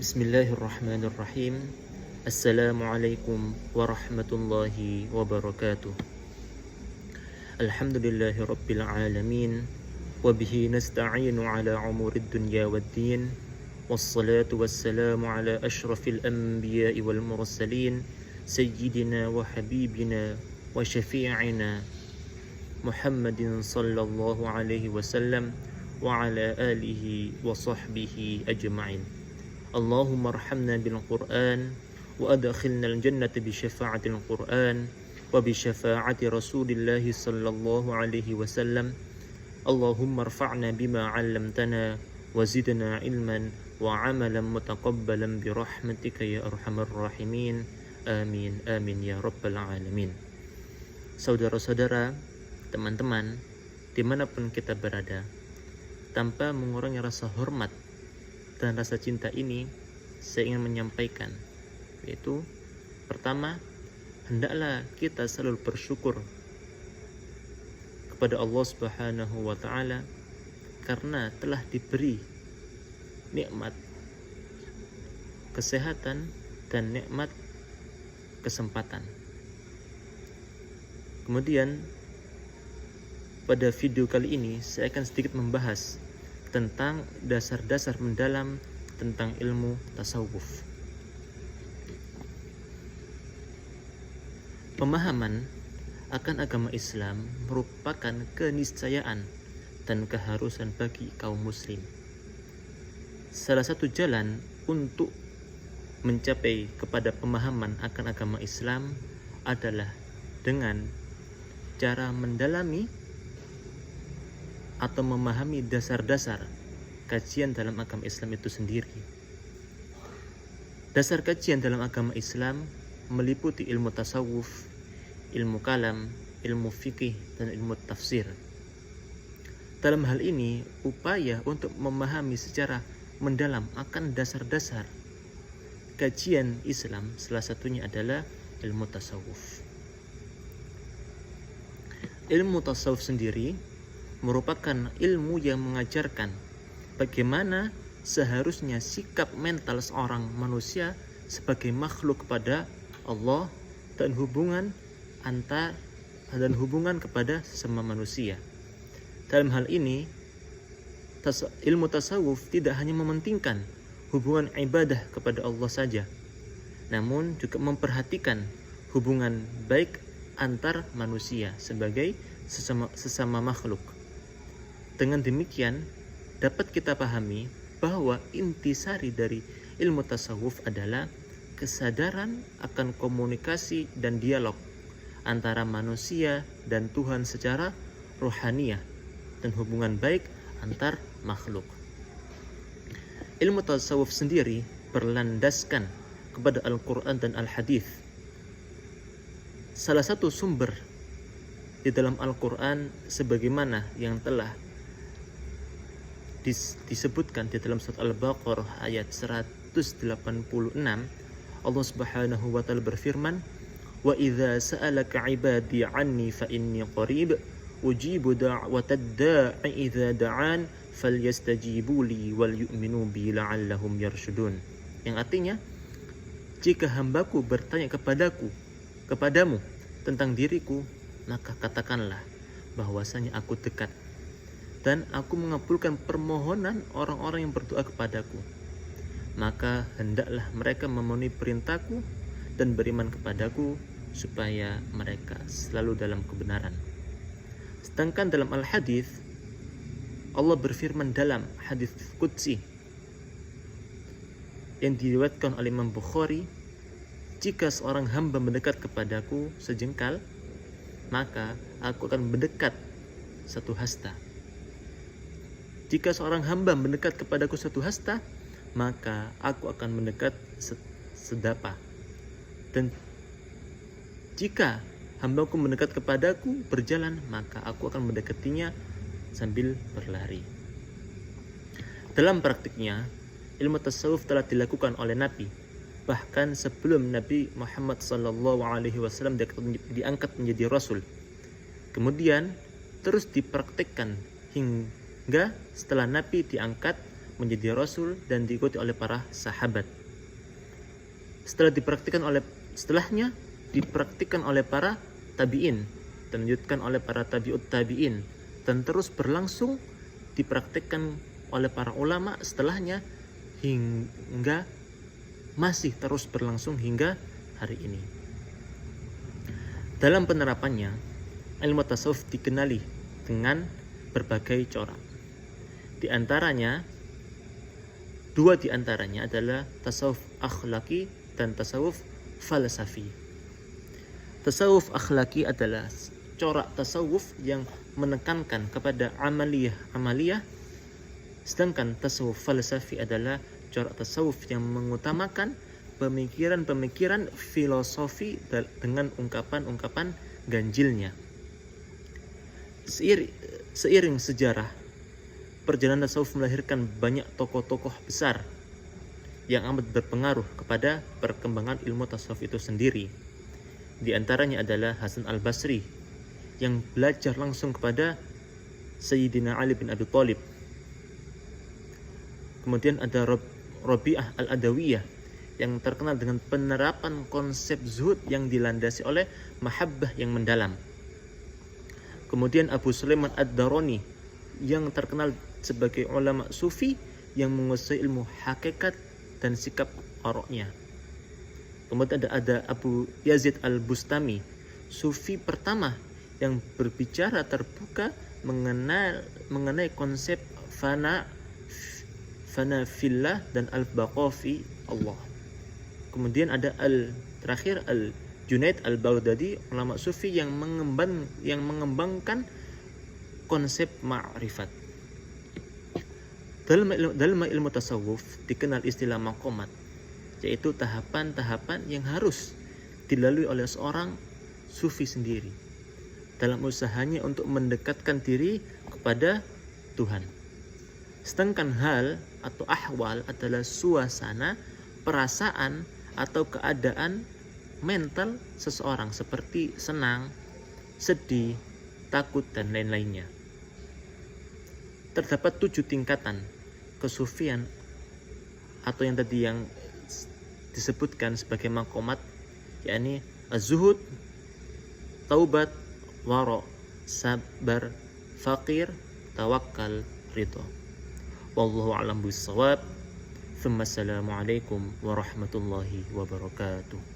Bismillahirrahmanirrahim. Assalamualaikum warahmatullahi wabarakatuh. Alhamdulillahi rabbil alamin. Wabihi nasta'inu ala umurid dunya waddin. Wassalatu wassalamu ala ashrafil anbiya'i wal mursalin. Sayyidina wa habibina wa syafi'ina Muhammadin sallallahu alaihi wasallam wa ala alihi wa sahbihi ajma'in. Allahumma arhamna bil Qur'an wa adkhilna al jannata bi syafa'atil Qur'an wa bi syafa'ati Rasulillah sallallahu alaihi wasallam. Allahumma arfa'na bima 'allamtana wa zidna ilman wa 'amalan mutaqabbalan bi rahmatika ya arhamar rahimin. Amin amin ya rabbal alamin. Saudara-saudara, teman-teman, dimanapun kita berada, tanpa mengurangi rasa hormat dan rasa cinta ini, saya ingin menyampaikan, yaitu pertama, hendaklah kita selalu bersyukur kepada Allah Subhanahu wa Ta'ala karena telah diberi nikmat kesehatan dan nikmat kesempatan. Kemudian pada video kali ini saya akan sedikit membahas tentang dasar-dasar mendalam tentang ilmu tasawuf. Pemahaman akan agama Islam merupakan keniscayaan dan keharusan bagi kaum muslim. Salah satu jalan untuk mencapai kepada pemahaman akan agama Islam adalah dengan cara mendalami atau memahami dasar-dasar kajian dalam agama Islam itu sendiri. Dasar kajian dalam agama Islam meliputi ilmu tasawuf, ilmu kalam, ilmu fikih, dan ilmu tafsir. Dalam hal ini, upaya untuk memahami secara mendalam akan dasar-dasar kajian Islam salah satunya adalah ilmu tasawuf. Ilmu tasawuf sendiri merupakan ilmu yang mengajarkan bagaimana seharusnya sikap mental seorang manusia sebagai makhluk kepada Allah dan hubungan kepada sesama manusia. Dalam hal ini, ilmu tasawuf tidak hanya mementingkan hubungan ibadah kepada Allah saja, namun juga memperhatikan hubungan baik antar manusia sebagai sesama makhluk. Dengan demikian, dapat kita pahami bahwa intisari dari ilmu tasawuf adalah kesadaran akan komunikasi dan dialog antara manusia dan Tuhan secara rohaniah dan hubungan baik antar makhluk. Ilmu tasawuf sendiri berlandaskan kepada Al-Quran dan Al-Hadis. Salah satu sumber di dalam Al-Quran sebagaimana yang telah disebutkan di dalam surat Al-Baqarah ayat 186, Allah Subhanahu wa Ta'ala berfirman, "Wa idza sa'alaka 'ibadi 'anni fa inni qarib ujibu da'watad da'i idza da'an falyastajibu li wal yu'minu bi la'allahum yarshudun." Yang artinya, jika hambaku bertanya kepadamu tentang diriku, maka katakanlah bahwasanya aku dekat dan aku mengabulkan permohonan orang-orang yang berdoa kepadaku. Maka hendaklah mereka memenuhi perintahku dan beriman kepadaku supaya mereka selalu dalam kebenaran. Sedangkan dalam Al-Hadis, Allah berfirman dalam hadis qudsi yang diriwayatkan oleh Imam Bukhari, "Jika seorang hamba mendekat kepadaku sejengkal, maka aku akan mendekat satu hasta. Jika seorang hamba mendekat kepadaku satu hasta, maka aku akan mendekat sedapa. Dan jika hambaku mendekat kepadaku berjalan, maka aku akan mendekatinya sambil berlari." Dalam praktiknya, ilmu tasawuf telah dilakukan oleh Nabi. Bahkan sebelum Nabi Muhammad SAW diangkat menjadi Rasul. Kemudian terus dipraktikkan hingga setelah Nabi diangkat, menjadi rasul dan diikuti oleh para sahabat. Setelahnya dipraktikkan oleh para tabi'in, dilanjutkan oleh para tabi'ut tabi'in, dan terus berlangsung dipraktikkan oleh para ulama setelahnya hingga masih terus berlangsung hingga hari ini. Dalam penerapannya, ilmu tasawuf dikenali dengan berbagai corak. Dua di antaranya adalah tasawuf akhlaki dan tasawuf falsafi. Tasawuf akhlaki adalah corak tasawuf yang menekankan kepada amaliyah, sedangkan tasawuf falsafi adalah corak tasawuf yang mengutamakan pemikiran-pemikiran filosofi dengan ungkapan-ungkapan ganjilnya. Seiring sejarah, perjalanan tasawuf melahirkan banyak tokoh-tokoh besar yang amat berpengaruh kepada perkembangan ilmu tasawuf itu sendiri. Di antaranya adalah Hasan al-Basri yang belajar langsung kepada Sayyidina Ali bin Abi Thalib. Kemudian ada Rabi'ah al-Adawiyah yang terkenal dengan penerapan konsep zuhud yang dilandasi oleh mahabbah yang mendalam. Kemudian Abu Sulaiman ad-Darani yang terkenal sebagai ulama sufi yang menguasai ilmu hakikat dan sikap aroknya. Kemudian ada Abu Yazid al-Bustami, sufi pertama yang berbicara terbuka mengenai konsep fana fillah dan al-baqa fi Allah. Kemudian ada terakhir Al-Junaid al-Baghdadi, ulama sufi yang mengembangkan konsep ma'rifat. Dalam ilmu tasawuf dikenal istilah maqamat, yaitu tahapan-tahapan yang harus dilalui oleh seorang sufi sendiri dalam usahanya untuk mendekatkan diri kepada Tuhan. Sedangkan hal atau ahwal adalah suasana, perasaan atau keadaan mental seseorang seperti senang, sedih, takut, dan lain-lainnya. Terdapat 7 tingkatan kesufian atau yang tadi yang disebutkan sebagai maqamat, yakni az-zuhud, taubat, wara, sabar, faqir, tawakkal, ridha. Wallahu a'lam bishawab. Assalamualaikum warahmatullahi wabarakatuh.